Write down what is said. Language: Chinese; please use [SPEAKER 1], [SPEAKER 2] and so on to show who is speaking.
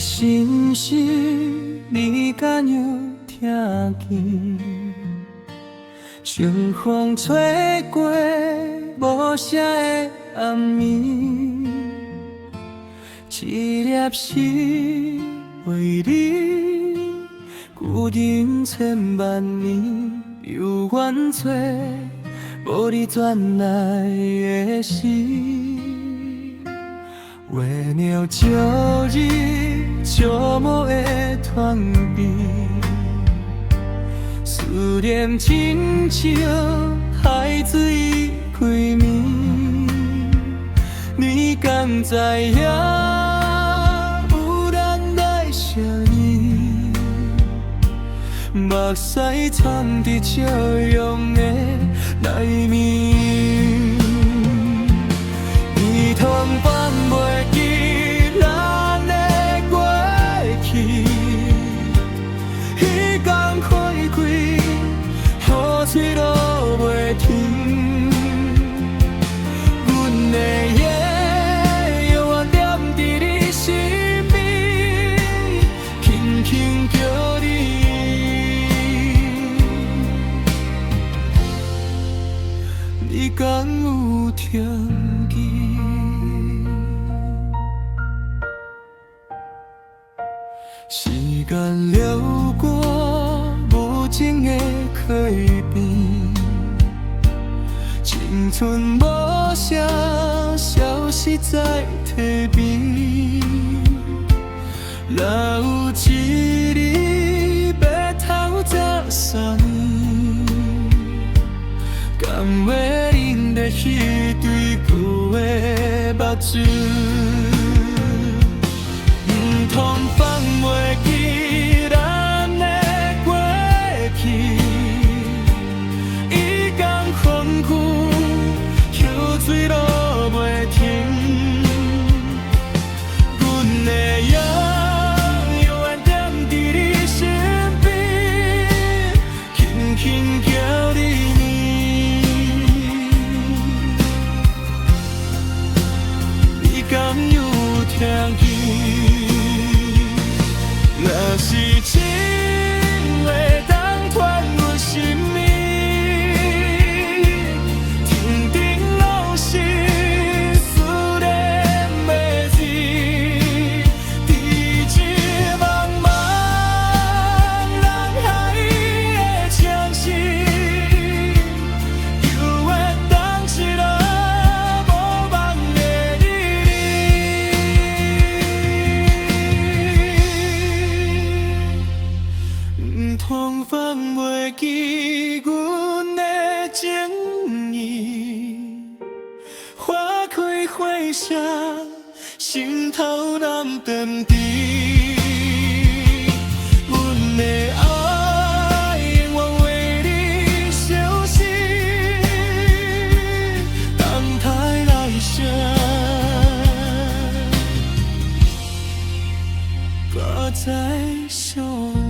[SPEAKER 1] 心事，你敢有听见？清风吹过无声的暗暝，一粒心为你，旧人千万年，犹原做无你转来的诗。月鸟照日，照无会断边。思念亲像海水开暝，你敢知影？有咱来相依，目屎藏伫笑容的内面，耳痛放袂记咱的过去，彼天开开，雨水落袂停，阮的夜永远踮伫你身边，轻轻叫你，你敢有听见？时间流过，无情的改变，青春无声，消失在体边。若有一日白头这3年，甘会忍得彼对旧的目睭？唔通放袂记咱的过去，伊江风去，雨水落袂停，阮的影永远踮伫你身边，轻轻叫你名，你敢有听见？若是情话当传阮心意，天顶拢是思念的字，伫这茫茫人海的城市，犹原当时那无望的你，唔通放袂记阮的情意，花开花谢，心头难断滴。阮的爱永远为你消失，等待来生，不再相。